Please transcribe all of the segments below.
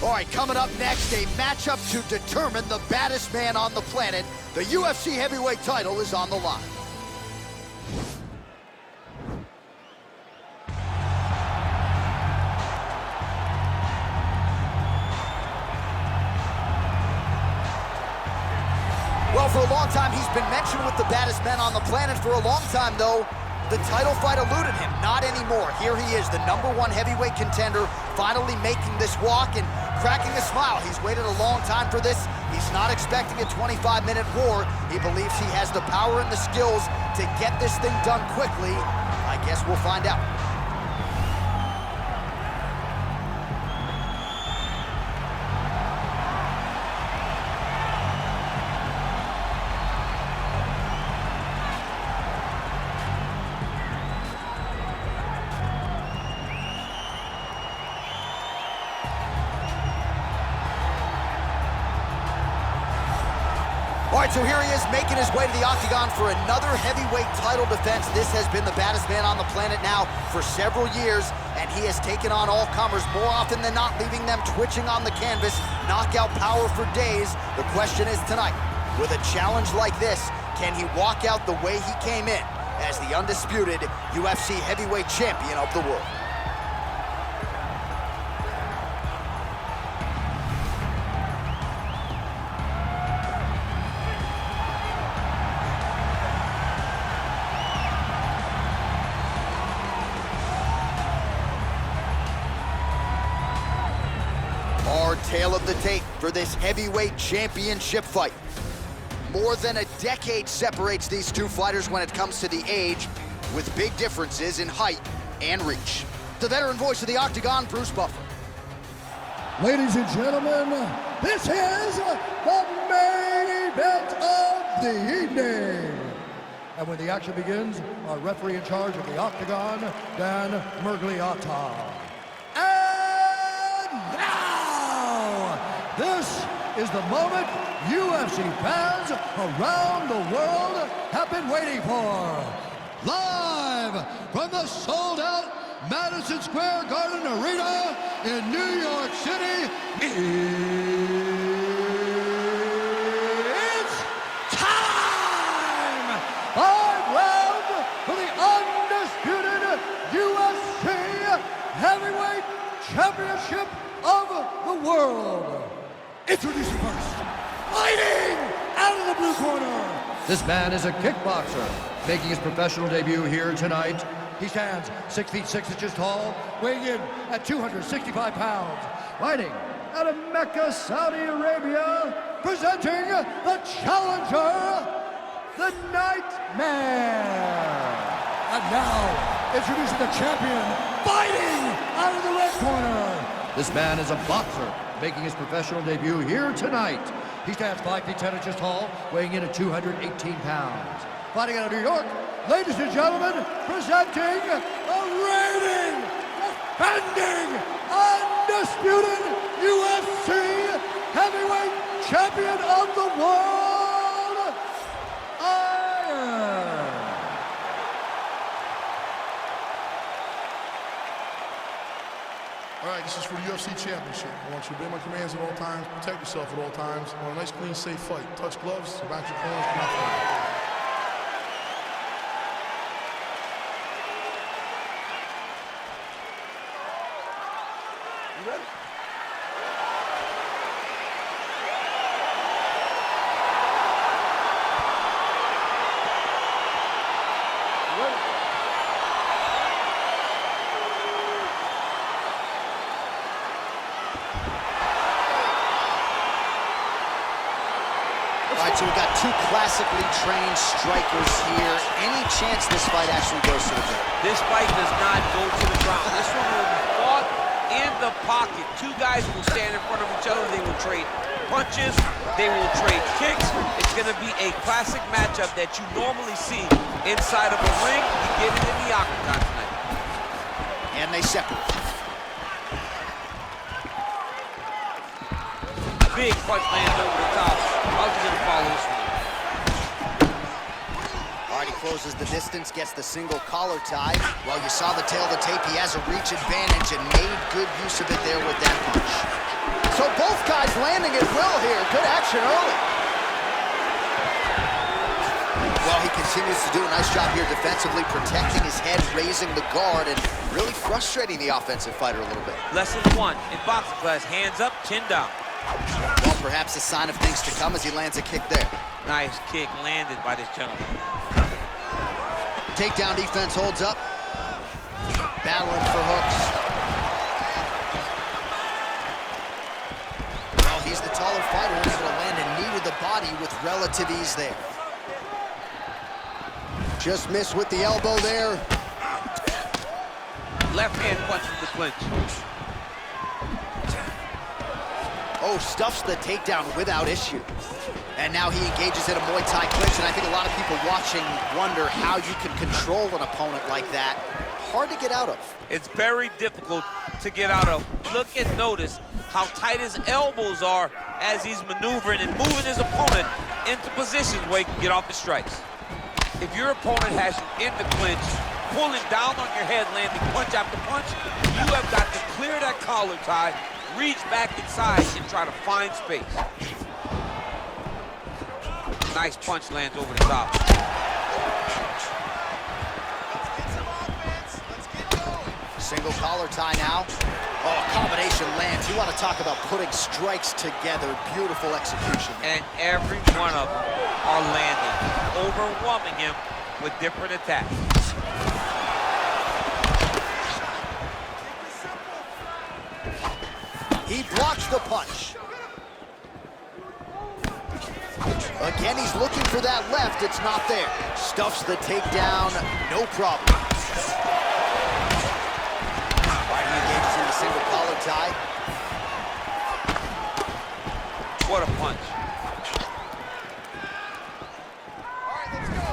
All right, coming up next, a matchup to determine the baddest man on the planet. The UFC heavyweight title is on the line. Well, for a long time, he's been mentioned with the baddest men on the planet. For a long time, though, the title fight eluded him. Not anymore. Here he is, the #1 heavyweight contender, finally making this walk and cracking a smile. He's waited a long time for this. He's not expecting a 25-minute war. He believes he has the power and the skills to get this thing done quickly. I guess we'll find out. All right, so here he is making his way to the octagon for another heavyweight title defense. This has been the baddest man on the planet now for several years, and he has taken on all comers more often than not, leaving them twitching on the canvas, knockout power for days. The question is tonight, with a challenge like this, can he walk out the way he came in as the undisputed UFC heavyweight champion of the world? Our tale of the tape for this heavyweight championship fight. More than a decade separates these two fighters when it comes to the age, with big differences in height and reach. The veteran voice of the octagon, Bruce Buffer. Ladies and gentlemen, this is the main event of the evening. And when the action begins, our referee in charge of the octagon, Dan Murgliata. This is the moment UFC fans around the world have been waiting for. Live from the sold-out Madison Square Garden Arena in New York City, it's time! 5 rounds for the undisputed UFC Heavyweight Championship of the world. Introducing first, fighting out of the blue corner. This man is a kickboxer, making his professional debut here tonight. He stands 6 feet 6 inches tall, weighing in at 265 pounds. Fighting Out of Mecca, Saudi Arabia, presenting the challenger, the Nightmare. And now, introducing the champion, fighting out of the red corner. This man is a boxer, making his professional debut here tonight. He stands 5 feet 10 inches tall, weighing in at 218 pounds. Fighting out of New York, ladies and gentlemen, presenting the reigning, defending, undisputed UFC heavyweight champion of the world, Iron. All right, this is for the UFC Championship. I want you to obey my commands at all times, protect yourself at all times. I want a nice, clean, safe fight. Touch gloves, back your corners, come out fight. You ready? All right, so we've got two classically trained strikers here. Any chance this fight actually goes to the ground? This fight does not go to the ground. This one will be fought in the pocket. Two guys will stand in front of each other. They will trade punches. They will trade kicks. It's going to be a classic matchup that you normally see inside of a ring. You get it in the octagon tonight. And they separate. Big punch lands over the top. How's he gonna follow this one? All right, he closes the distance, gets the single collar tie. Well, you saw the tail of the tape. He has a reach advantage and made good use of it there with that punch. both guys landing at will here. Good action early. Well, he continues to do a nice job here defensively, protecting his head, raising the guard, and really frustrating the offensive fighter a little bit. Lesson 1 in boxing class, hands up, chin down. Well, perhaps a sign of things to come as he lands a kick there. Nice kick landed by this gentleman. Takedown defense holds up. Battling for hooks. Well, he's the taller fighter, able to land a knee to the body with relative ease there. Just missed with the elbow there. Left hand punch in the clinch. Oh, stuffs the takedown without issue. And now he engages in a Muay Thai clinch, and I think a lot of people watching wonder how you can control an opponent like that. Hard to get out of. It's very difficult to get out of. Look and notice how tight his elbows are as he's maneuvering and moving his opponent into positions where he can get off the strikes. If your opponent has you in the clinch, pulling down on your head, landing punch after punch, you have got to clear that collar tie, reach back inside, and try to find space. Nice punch lands over the top. Single collar tie now. Oh, combination lands. You want to talk about putting strikes together. Beautiful execution. And every one of them are landing, overwhelming him with different attacks. He blocks the punch. Again, he's looking for that left. It's not there. Stuffs the takedown, no problem. All right, he engages in the single collar tie. What a punch. All right, let's go.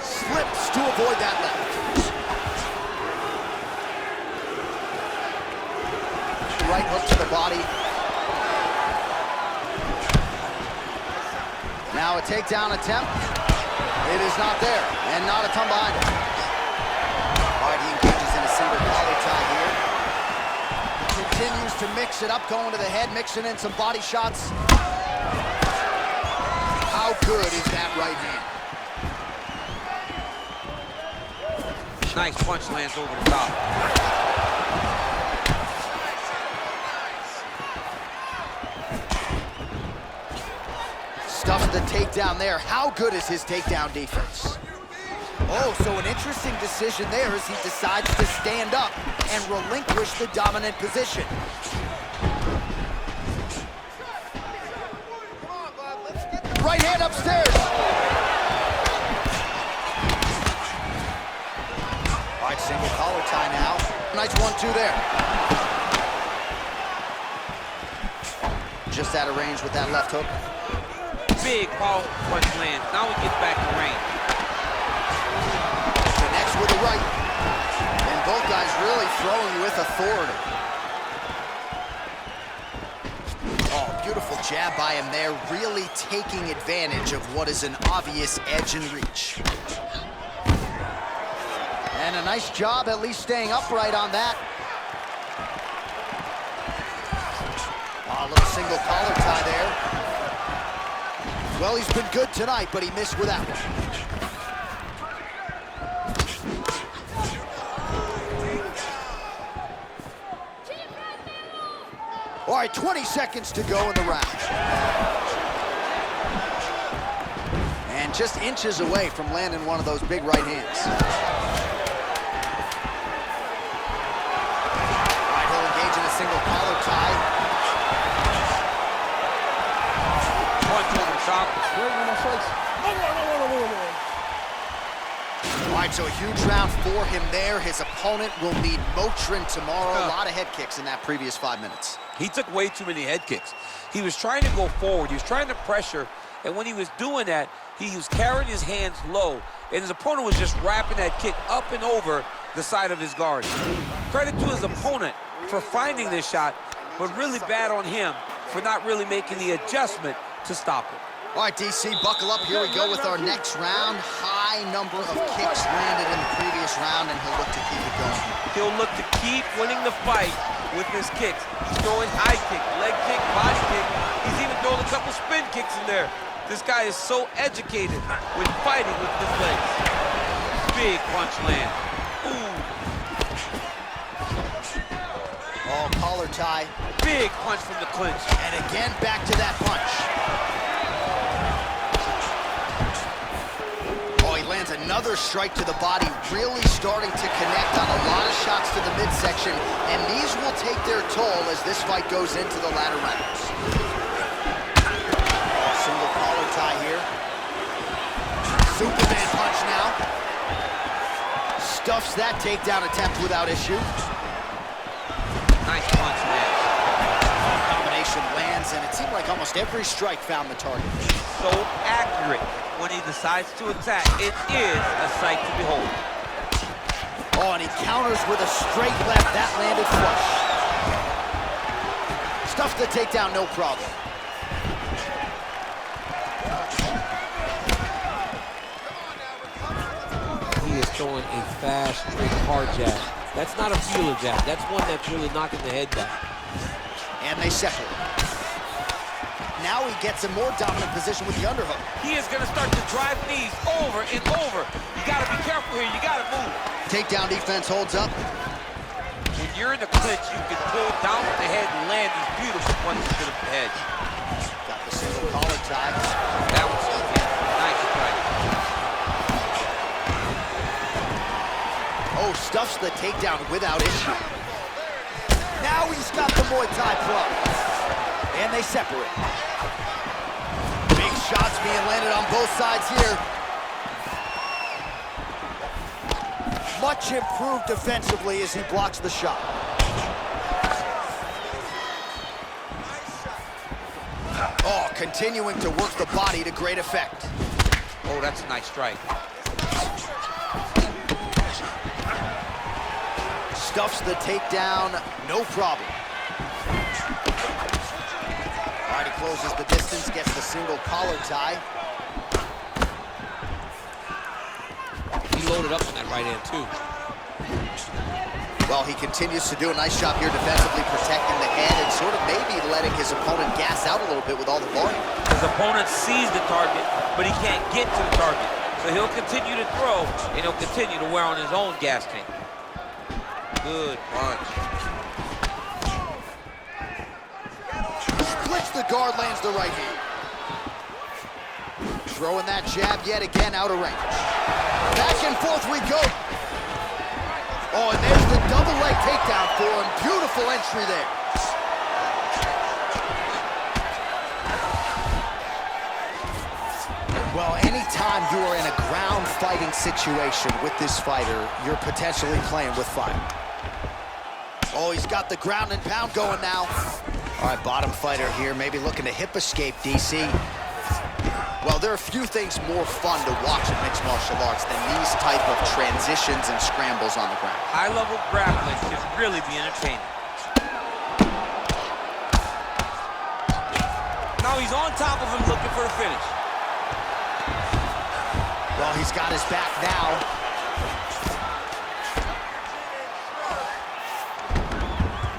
Slips to avoid that left. Right hook to the body. Now a takedown attempt. It is not there, and not a ton behind it. All right, he engages in a single collar tie here. Continues to mix it up, going to the head, mixing in some body shots. How good is that right hand? Nice punch lands over the top. Stuffs the takedown there. How good is his takedown defense? Oh, so an interesting decision there as he decides to stand up and relinquish the dominant position. Right hand upstairs. All right, single collar tie now. Nice 1-2 there. Just out of range with that left hook. Big power punch lands. Now he gets back to range. Connects with the right. And both guys really throwing with authority. Oh, beautiful jab by him there, really taking advantage of what is an obvious edge and reach. And a nice job at least staying upright on that. Oh, a little single collar tie there. Well, he's been good tonight, but he missed with that one. All right, 20 seconds to go in the round. And just inches away from landing one of those big right hands. All right, he'll engage in a single collar tie. Top. All right, so a huge round for him there. His opponent will need Motrin tomorrow. A lot of head kicks in that previous 5 minutes. He took way too many head kicks. He was trying to go forward. He was trying to pressure. And when he was doing that, he was carrying his hands low. And his opponent was just wrapping that kick up and over the side of his guard. Credit to his opponent for finding this shot, but really bad on him for not really making the adjustment to stop it. All right, DC, buckle up. Here we go with our next round. High number of kicks landed in the previous round, and he'll look to keep it going. He'll look to keep winning the fight with his kicks. He's throwing high kick, leg kick, spin kicks in there. This guy is so educated with fighting with his legs. Big punch land. Ooh. Oh, collar tie. Big punch from the clinch. And again, back to that punch. Oh, he lands another strike to the body, really starting to connect on a lot of shots to the midsection, and these will take their toll as this fight goes into the latter rounds. Single collar tie here. Superman punch now. Stuffs that takedown attempt without issue. Nice punch, man. Combination lands, and it seemed like almost every strike found the target. So accurate when he decides to attack. It is a sight to behold. Oh, and he counters with a straight left. That landed flush. Stuffs the takedown, no problem. He is throwing a fast, straight, hard jab. That's not a feeler jab. That's one that's really knocking the head back. And they separate. Now he gets a more dominant position with the underhook. He is going to start to drive knees over and over. You got to be careful here. You got to move. Takedown defense holds up. When you're in the clinch, you can pull down with the head and land these beautiful punches to the head. Got the single collar tie. That was nice fight. Oh, stuffs the takedown without issue. Now he's got the Muay Thai plug. And they separate. Big shots being landed on both sides here. Much improved defensively as he blocks the shot. Oh, continuing to work the body to great effect. Oh, that's a nice strike. Stuffs the takedown, no problem. All right, he closes the distance, gets the single collar tie. He loaded up on that right hand, too. Well, he continues to do a nice job here defensively, protecting the head and sort of maybe letting his opponent gas out a little bit with all the volume. His opponent sees the target, but he can't get to the target. So he'll continue to throw, and he'll continue to wear on his own gas tank. Good punch. Splits the guard, lands the right hand. Throwing that jab yet again out of range. Back and forth we go. Oh, and there's the double leg takedown for him. Beautiful entry there. Well, anytime you are in a ground fighting situation with this fighter, you're potentially playing with fire. Oh, he's got the ground and pound going now. All right, bottom fighter here, maybe looking to hip escape, DC. Well, there are few things more fun to watch in mixed martial arts than these type of transitions and scrambles on the ground. High-level grappling can really be entertaining. Now he's on top of him looking for a finish. Well, he's got his back now.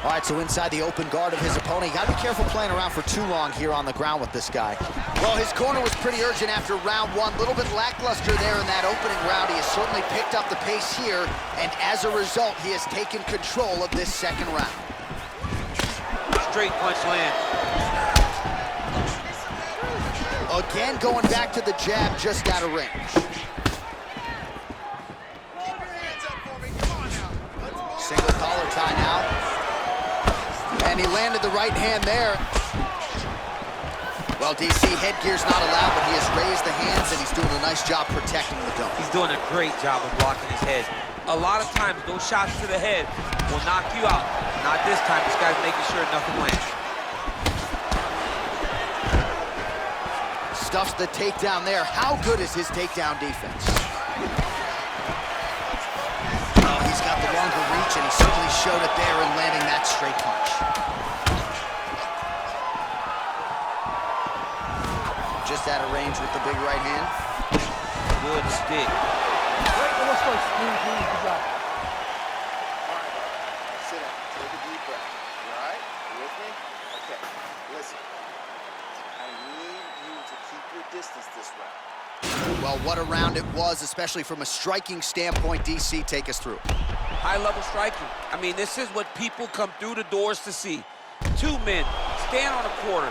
All right, so inside the open guard of his opponent. You gotta be careful playing around for too long here on the ground with this guy. Well, his corner was pretty urgent after round one. A little bit lackluster there in that opening round. He has certainly picked up the pace here, and as a result, he has taken control of this second round. Straight punch land. Again, going back to the jab, just out of range. Single collar tie now. And he landed the right hand there. Well, DC, headgear's not allowed, but he has raised the hands, and he's doing a nice job protecting the dome. He's doing a great job of blocking his head. A lot of times, those shots to the head will knock you out. Not this time. This guy's making sure nothing lands. Stuffs the takedown there. How good is his takedown defense? Oh, he's got the longer reach, and he certainly showed it there in landing that straight punch. Just out of range with the big right hand. Good stick. Let's go, Steve. Good job. All right, sit down. Take a deep breath. You all right? You with me? Okay. Listen. I need distance this round. Well, what a round it was, especially from a striking standpoint. DC, take us through. High-level striking. I mean, this is what people come through the doors to see. Two men stand on a quarter,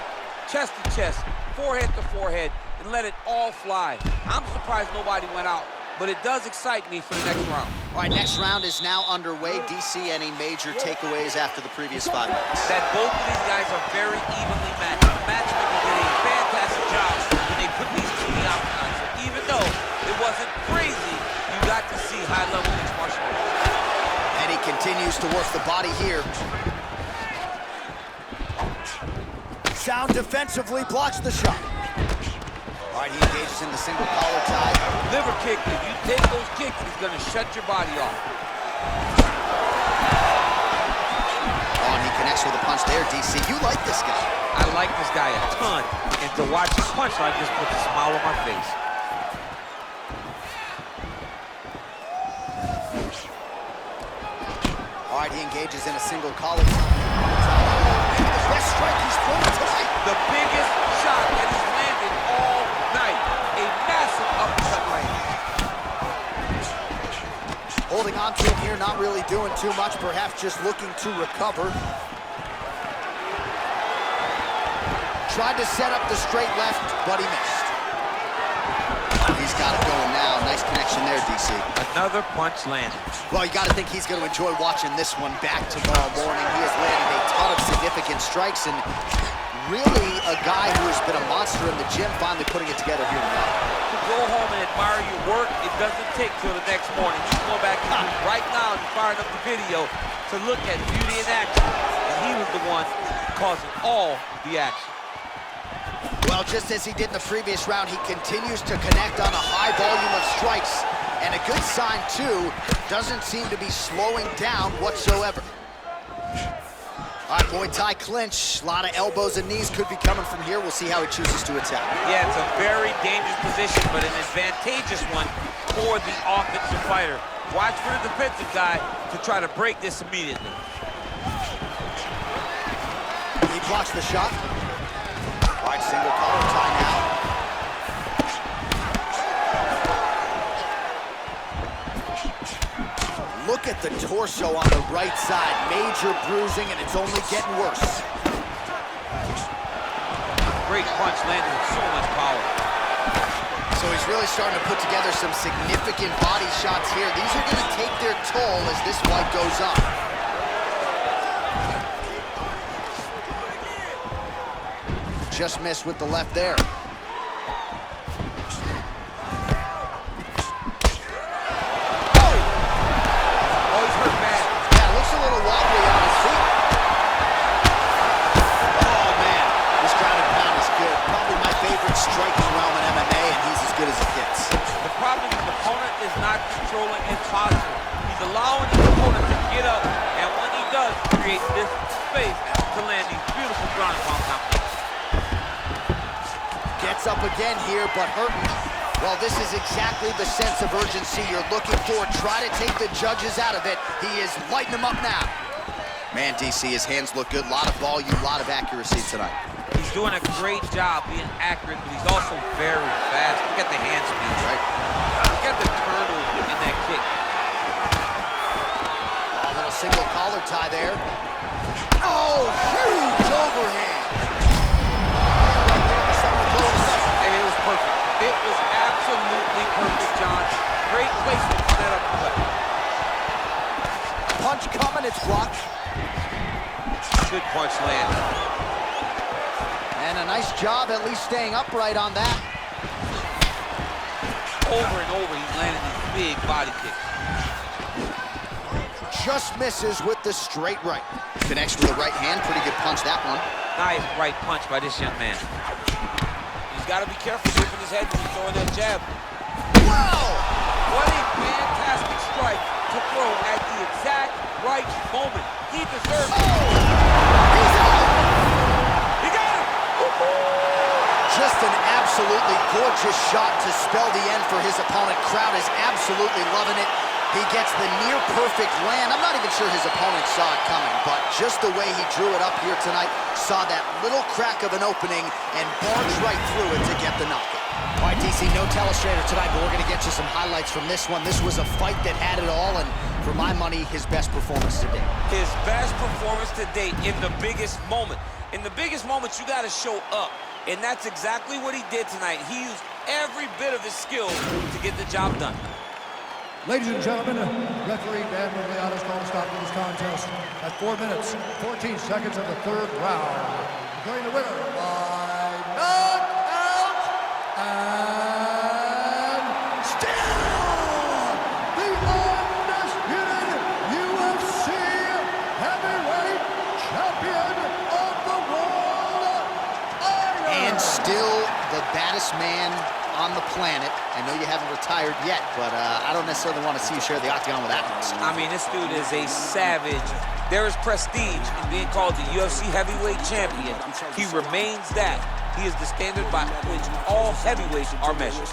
chest to chest, forehead to forehead, and let it all fly. I'm surprised nobody went out, but it does excite me for the next round. All right, next round is now underway. DC, any major takeaways after the previous 5 minutes? That both of these guys are very evenly matched. The matchmakers did a fantastic job when they put these two in the octagon. So even though it wasn't crazy, you got to see high-level mixed martial arts. And he continues to work the body here. Sound defensively blocks the shot. All right, he engages in the single collar tie. Liver kick, if you take those kicks, he's gonna shut your body off. Oh, and he connects with a punch there, DC. You like this guy. I like this guy a ton, and to watch his punch line just puts a smile on my face. All right, he engages in a single collar tie. Maybe the best strike he's thrown tonight. The biggest shot that he's landed all night. A massive uppercut land. Holding on to him here, not really doing too much, perhaps just looking to recover. Tried to set up the straight left, but he missed. He's got it going now. Nice connection there, DC. Another punch landed. Well, you got to think he's going to enjoy watching this one back tomorrow morning. He has landed a ton of significant strikes, and really a guy who has been a monster in the gym, finally putting it together here tonight. To go home and admire your work, it doesn't take till the next morning. You go back and right now and firing up the video to look at beauty in action, and he was the one causing all the action. Well, just as he did in the previous round, he continues to connect on a high volume of strikes. And a good sign, too, doesn't seem to be slowing down whatsoever. All right, Muay Thai clinch. A lot of elbows and knees could be coming from here. We'll see how he chooses to attack. Yeah, it's a very dangerous position, but an advantageous one for the offensive fighter. Watch for the defensive guy to try to break this immediately. He blocks the shot. All right, single collar tie now. Look at the torso on the right side. Major bruising, and it's only getting worse. Great punch landed with so much power. So he's really starting to put together some significant body shots here. These are going to take their toll as this fight goes on. Just missed with the left there. Striking realm in MMA, and he's as good as it gets. The problem is the opponent is not controlling his posture. He's allowing his opponent to get up, and when he does, create this space to land these beautiful ground and pound combinations. Gets up again here, but hurting. Well, this is exactly the sense of urgency you're looking for. Try to take the judges out of it. He is lighting them up now. Man, DC, his hands look good. A lot of volume, a lot of accuracy tonight. He's doing a great job being accurate, but he's also very fast. Look at the hand speed, right? Look at the turnover in that kick. A little single collar tie there. Oh, huge overhand. And it was perfect. It was absolutely perfect, John. Great placement for that uppercut. Punch coming, it's blocked. Good punch landed. And a nice job at least staying upright on that. Over and over, he's landing these big body kicks. Just misses with the straight right. Connects with the right hand, pretty good punch, that one. Nice right punch by this young man. He's got to be careful gripping his head when he's throwing that jab. Wow! What a fantastic strike to throw at the exact right moment. He deserves it. He's out! He got him! Just an absolutely gorgeous shot to spell the end for his opponent. Crowd is absolutely loving it. He gets the near-perfect land. I'm not even sure his opponent saw it coming, but just the way he drew it up here tonight, saw that little crack of an opening and barged right through it to get the knockout. All right, DC, no telestrator tonight, but we're going to get you some highlights from this one. This was a fight that had it all, and for my money, his best performance to date. His best performance to date in the biggest moment. In the biggest moments, you got to show up, and that's exactly what he did tonight. He used every bit of his skill to get the job done. Ladies and gentlemen, referee Dan Rigley has called a stop to this contest at 4 minutes, 14 seconds of the third round. Declaring the winner by knockout and still the undisputed UFC heavyweight champion of the world, And still the baddest man on the planet. I know you haven't retired yet, but I don't necessarily want to see you share the octagon with that person. I mean, this dude is a savage. There is prestige in being called the UFC heavyweight champion. He remains that. He is the standard by which all heavyweights are measured.